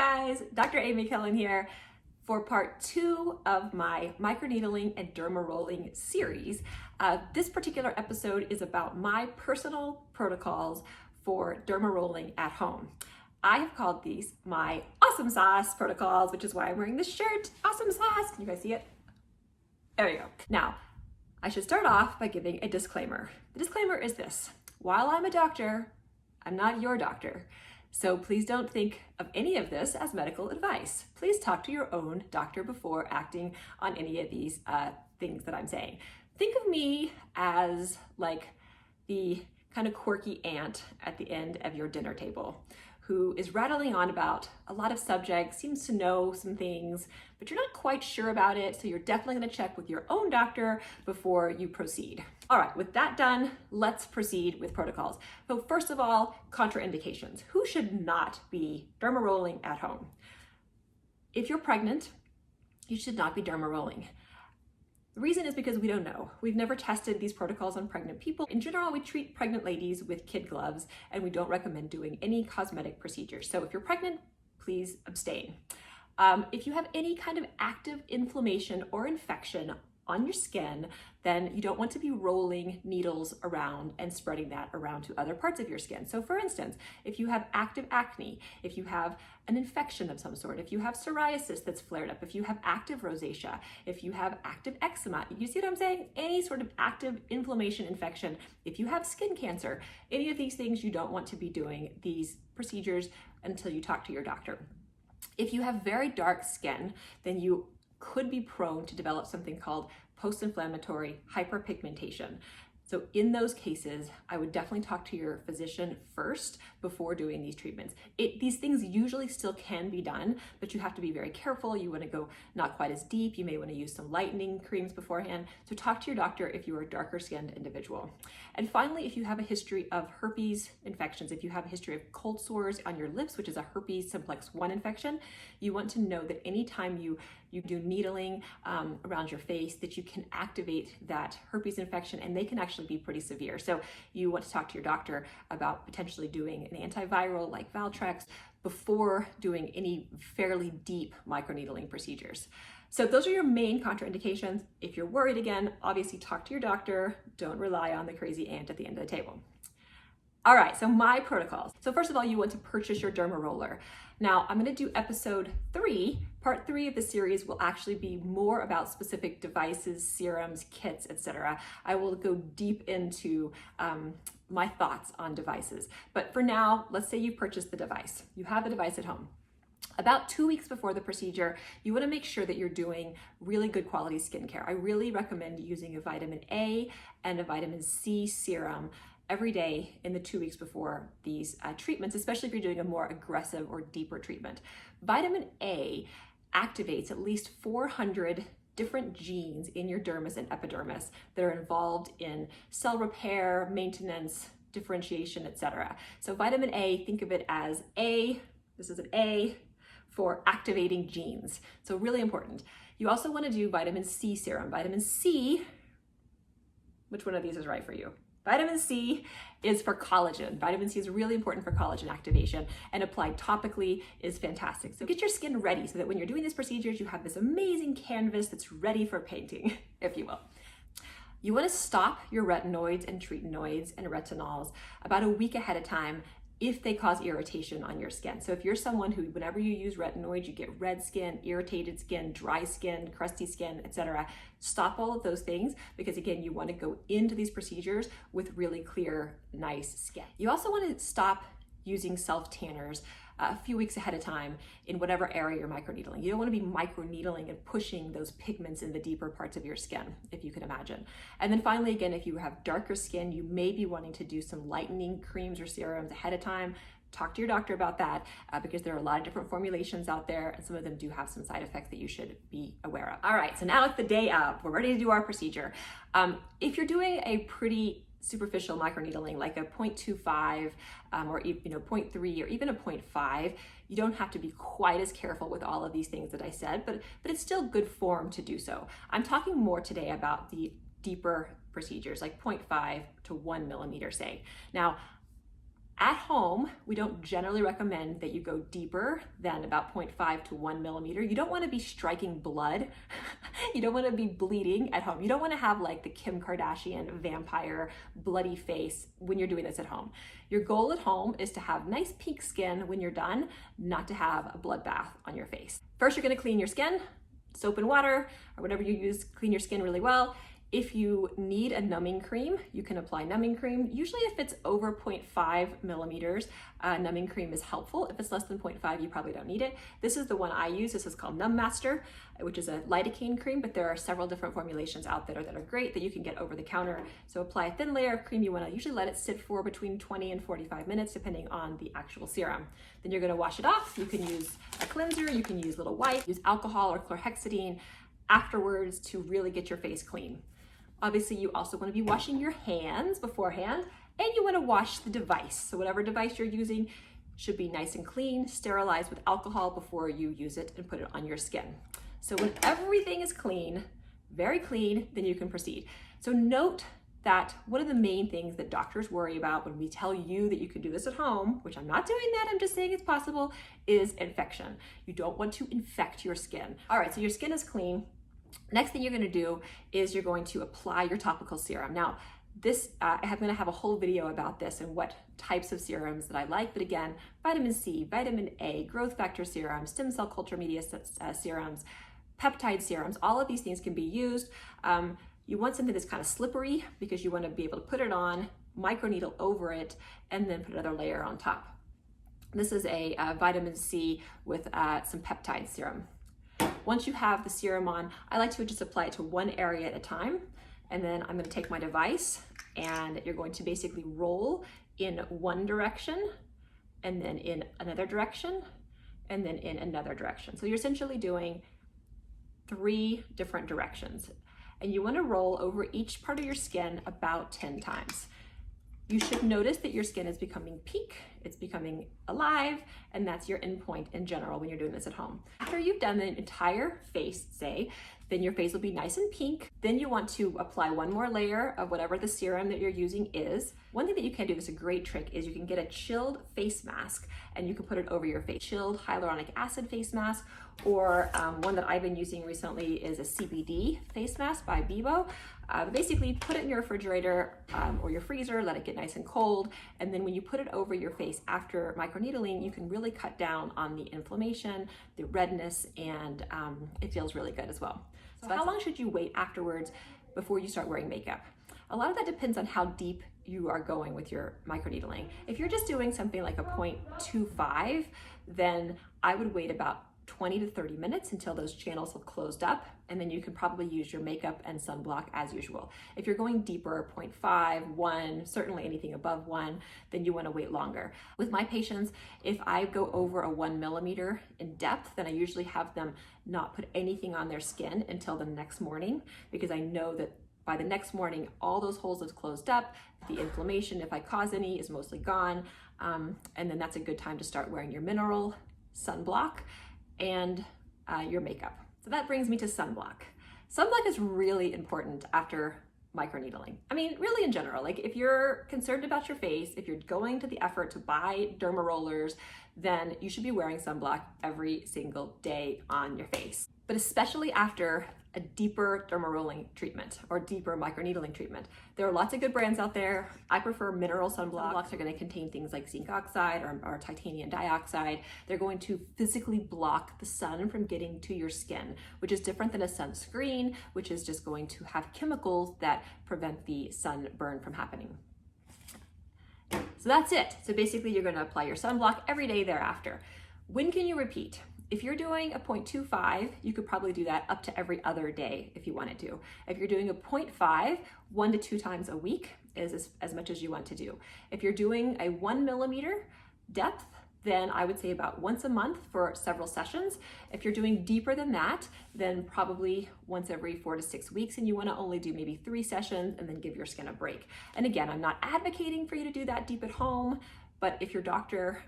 guys, Dr. Amy Kellen here for part 2 of my microneedling and dermarolling series. This particular episode is about my personal protocols for dermarolling at home. I have called these my awesome sauce protocols, which is why I'm wearing this shirt. Awesome sauce. Can you guys see it? There you go. Now, I should start off by giving a disclaimer. The disclaimer is this: while I'm a doctor, I'm not your doctor. So please don't think of any of this as medical advice. Please talk to your own doctor before acting on any of these things that I'm saying. Think of me as like the kind of quirky aunt at the end of your dinner table who is rattling on about a lot of subjects, seems to know some things, but you're not quite sure about it, so you're definitely gonna check with your own doctor before you proceed. All right, with that done, let's proceed with protocols. So first of all, contraindications. Who should not be dermarolling at home? If you're pregnant, you should not be dermarolling. The reason is because we don't know. We've never tested these protocols on pregnant people. In general, we treat pregnant ladies with kid gloves, and we don't recommend doing any cosmetic procedures. So if you're pregnant, please abstain. If you have any kind of active inflammation or infection on your skin, then you don't want to be rolling needles around and spreading that around to other parts of your skin. So for instance, if you have active acne, if you have an infection of some sort, if you have psoriasis that's flared up, if you have active rosacea, if you have active eczema, you see what I'm saying? Any sort of active inflammation, infection, if you have skin cancer, any of these things, you don't want to be doing these procedures until you talk to your doctor. If you have very dark skin, then you could be prone to develop something called post-inflammatory hyperpigmentation. So in those cases, I would definitely talk to your physician first before doing these treatments. These things usually still can be done, but you have to be very careful. You want to go not quite as deep. You may want to use some lightening creams beforehand. So talk to your doctor if you are a darker skinned individual. And finally, if you have a history of herpes infections, if you have a history of cold sores on your lips, which is a herpes simplex 1 infection, you want to know that anytime you do needling around your face, that you can activate that herpes infection, and they can actually be pretty severe. So you want to talk to your doctor about potentially doing an antiviral like Valtrex before doing any fairly deep microneedling procedures. So those are your main contraindications. If you're worried, again, obviously talk to your doctor. Don't rely on the crazy aunt at the end of the table. All right, so my protocols. So first of all, you want to purchase your Dermaroller. Now, I'm gonna do episode 3. Part 3 of the series will actually be more about specific devices, serums, kits, etc. I will go deep into my thoughts on devices. But for now, let's say you purchased the device. You have the device at home. About 2 weeks before the procedure, you want to make sure that you're doing really good quality skincare. I really recommend using a vitamin A and a vitamin C serum every day in the 2 weeks before these treatments, especially if you're doing a more aggressive or deeper treatment. Vitamin A activates at least 400 different genes in your dermis and epidermis that are involved in cell repair, maintenance, differentiation, etc. So vitamin A, think of it as A, this is an A, for activating genes. So really important. You also want to do vitamin C serum. Vitamin C, which one of these is right for you? Vitamin C is for collagen. Vitamin C is really important for collagen activation, and applied topically is fantastic. So get your skin ready so that when you're doing these procedures, you have this amazing canvas that's ready for painting, if you will. You want to stop your retinoids and tretinoids and retinols about a week ahead of time if they cause irritation on your skin. So if you're someone who, whenever you use retinoids, you get red skin, irritated skin, dry skin, crusty skin, etc., stop all of those things, because again, you want to go into these procedures with really clear, nice skin. You also want to stop using self-tanners a few weeks ahead of time in whatever area you're microneedling. You don't want to be microneedling and pushing those pigments in the deeper parts of your skin, if you can imagine. And then finally, again, if you have darker skin, you may be wanting to do some lightening creams or serums ahead of time. Talk to your doctor about that because there are a lot of different formulations out there, and some of them do have some side effects that you should be aware of. All right, so now it's the day of. We're ready to do our procedure. If you're doing a pretty superficial microneedling like a 0.25 or 0.3 or even a 0.5, you don't have to be quite as careful with all of these things that I said, but it's still good form to do so. I'm talking more today about the deeper procedures like 0.5 to 1 millimeter, say. Now, At home, we don't generally recommend that you go deeper than about 0.5 to 1 millimeter. You don't want to be striking blood. You don't want to be bleeding at home. You don't want to have like the Kim Kardashian vampire bloody face when you're doing this at home. Your goal at home is to have nice pink skin when you're done, not to have a bloodbath on your face. First, you're going to clean your skin, soap and water, or whatever you use, clean your skin really well. If you need a numbing cream, you can apply numbing cream. Usually if it's over 0.5 millimeters, numbing cream is helpful. If it's less than 0.5, you probably don't need it. This is the one I use. This is called Numb Master, which is a lidocaine cream, but there are several different formulations out there that are great that you can get over the counter. So apply a thin layer of cream. You wanna usually let it sit for between 20 and 45 minutes, depending on the actual serum. Then you're gonna wash it off. You can use a cleanser, you can use little wipe, use alcohol or chlorhexidine afterwards to really get your face clean. Obviously, you also want to be washing your hands beforehand, and you want to wash the device. So whatever device you're using should be nice and clean, sterilized with alcohol before you use it and put it on your skin. So when everything is clean, very clean, then you can proceed. So note that one of the main things that doctors worry about when we tell you that you can do this at home, which I'm not doing that, I'm just saying it's possible, is infection. You don't want to infect your skin. All right, so your skin is clean. Next thing you're going to do is you're going to apply your topical serum. Now, I'm going to have a whole video about this and what types of serums that I like. But again, vitamin C, vitamin A, growth factor serums, stem cell culture media serums, peptide serums, all of these things can be used. You want something that's kind of slippery because you want to be able to put it on, microneedle over it, and then put another layer on top. This is a vitamin C with some peptide serum. Once you have the serum on, I like to just apply it to one area at a time. And then I'm going to take my device and you're going to basically roll in one direction and then in another direction and then in another direction. So you're essentially doing 3 different directions. And you want to roll over each part of your skin about 10 times. You should notice that your skin is becoming pink, it's becoming alive, and that's your endpoint in general when you're doing this at home. After you've done the entire face, say, then your face will be nice and pink. Then you want to apply one more layer of whatever the serum that you're using is. One thing that you can do that's a great trick is you can get a chilled face mask and you can put it over your face. Chilled hyaluronic acid face mask, or one that I've been using recently is a CBD face mask by Bebo. Basically put it in your refrigerator or your freezer, let it get nice and cold, and then when you put it over your face after microneedling, you can really cut down on the inflammation, the redness, and it feels really good as well. So how long should you wait afterwards before you start wearing makeup? A lot of that depends on how deep you are going with your microneedling. If you're just doing something like a 0.25, then I would wait about 20 to 30 minutes until those channels have closed up, and then you can probably use your makeup and sunblock as usual. If you're going deeper, 0.5, 1, certainly anything above 1, then you want to wait longer. With my patients, if I go over a 1 millimeter in depth, then I usually have them not put anything on their skin until the next morning, because I know that by the next morning, all those holes have closed up, the inflammation, if I cause any, is mostly gone, and then that's a good time to start wearing your mineral sunblock and your makeup. So that brings me to sunblock. Sunblock is really important after microneedling. I mean, really in general, like if you're concerned about your face, if you're going to the effort to buy dermarollers, then you should be wearing sunblock every single day on your face. But especially after a deeper dermarolling treatment or deeper microneedling treatment. There are lots of good brands out there. I prefer mineral sunblocks. Sunblocks are going to contain things like zinc oxide or titanium dioxide. They're going to physically block the sun from getting to your skin, which is different than a sunscreen, which is just going to have chemicals that prevent the sunburn from happening. So that's it. So basically you're going to apply your sunblock every day thereafter. When can you repeat? If you're doing a 0.25, you could probably do that up to every other day if you wanted to. If you're doing a 0.5, 1 to 2 times a week is as much as you want to do. If you're doing a 1 millimeter depth, then I would say about once a month for several sessions. If you're doing deeper than that, then probably once every 4 to 6 weeks, and you want to only do maybe 3 sessions and then give your skin a break. And again, I'm not advocating for you to do that deep at home, but if your doctor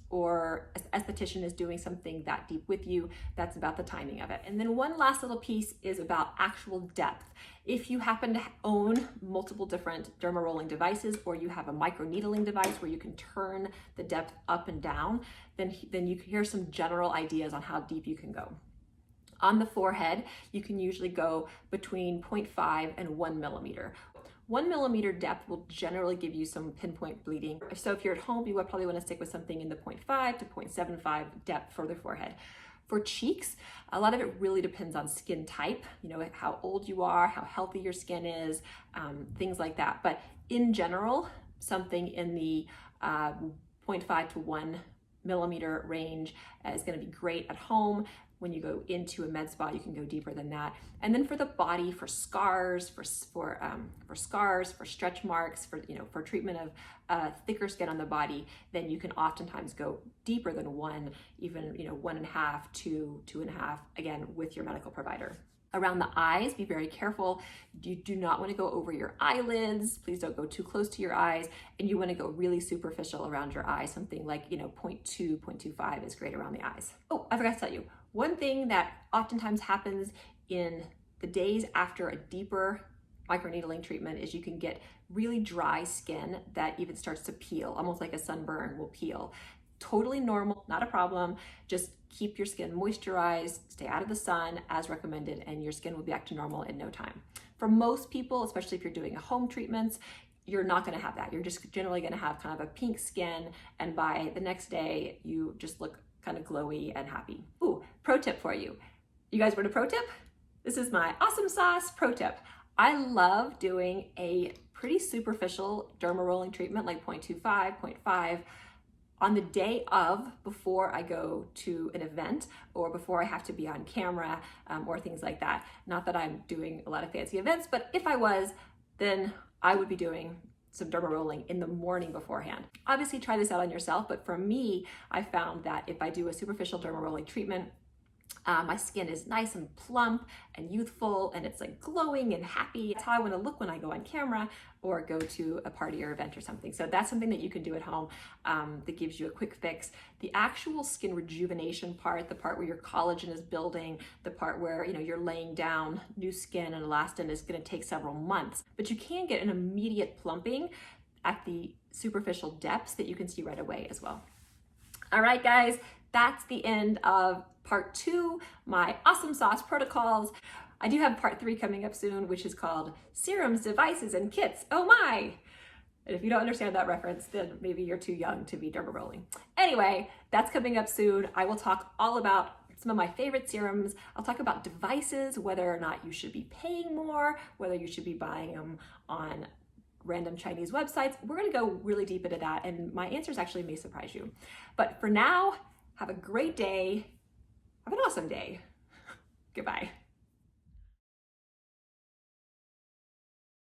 or esthetician is doing something that deep with you, that's about the timing of it. And then one last little piece is about actual depth. If you happen to own multiple different dermarolling devices, or you have a microneedling device where you can turn the depth up and down, then you can hear some general ideas on how deep you can go. On the forehead, you can usually go between 0.5 and 1 millimeter. 1 millimeter depth will generally give you some pinpoint bleeding. So if you're at home, you would probably want to stick with something in the 0.5 to 0.75 depth for the forehead. For cheeks, a lot of it really depends on skin type, how old you are, how healthy your skin is, things like that. But in general, something in the 0.5 to 1 millimeter range is going to be great at home. When you go into a med spa, you can go deeper than that. And then for the body, for scars, for stretch marks, for treatment of thicker skin on the body, then you can oftentimes go deeper than 1, even 1.5 to 2.5, again, with your medical provider. Around the eyes, be very careful. You do not want to go over your eyelids. Please don't go too close to your eyes. And you want to go really superficial around your eyes. Something like, 0.2, 0.25 is great around the eyes. Oh, I forgot to tell you, one thing that oftentimes happens in the days after a deeper microneedling treatment is you can get really dry skin that even starts to peel, almost like a sunburn will peel. Totally normal, not a problem. Just keep your skin moisturized, stay out of the sun as recommended, and your skin will be back to normal in no time. For most people, especially if you're doing home treatments, you're not gonna have that. You're just generally gonna have kind of a pink skin, and by the next day, you just look kind of glowy and happy. Ooh, pro tip for you. You guys want a pro tip? This is my awesome sauce pro tip. I love doing a pretty superficial dermarolling treatment like 0.25, 0.5 on the day of, before I go to an event or before I have to be on camera or things like that. Not that I'm doing a lot of fancy events, but if I was, then I would be doing some dermarolling in the morning beforehand. Obviously try this out on yourself, but for me, I found that if I do a superficial dermarolling treatment, my skin is nice and plump and youthful, and it's like glowing and happy. That's how I want to look when I go on camera or go to a party or event or something. So that's something that you can do at home that gives you a quick fix. The actual skin rejuvenation part, the part where your collagen is building, the part where you're laying down new skin and elastin, is going to take several months. But you can get an immediate plumping at the superficial depths that you can see right away as well. All right, guys, that's the end of part 2, my awesome sauce protocols. I do have part 3 coming up soon, which is called serums, devices, and kits. Oh my! And if you don't understand that reference, then maybe you're too young to be dermarolling. Anyway, that's coming up soon. I will talk all about some of my favorite serums. I'll talk about devices, whether or not you should be paying more, whether you should be buying them on random Chinese websites. We're gonna go really deep into that, and my answers actually may surprise you. But for now, have a great day. Have an awesome day. Goodbye.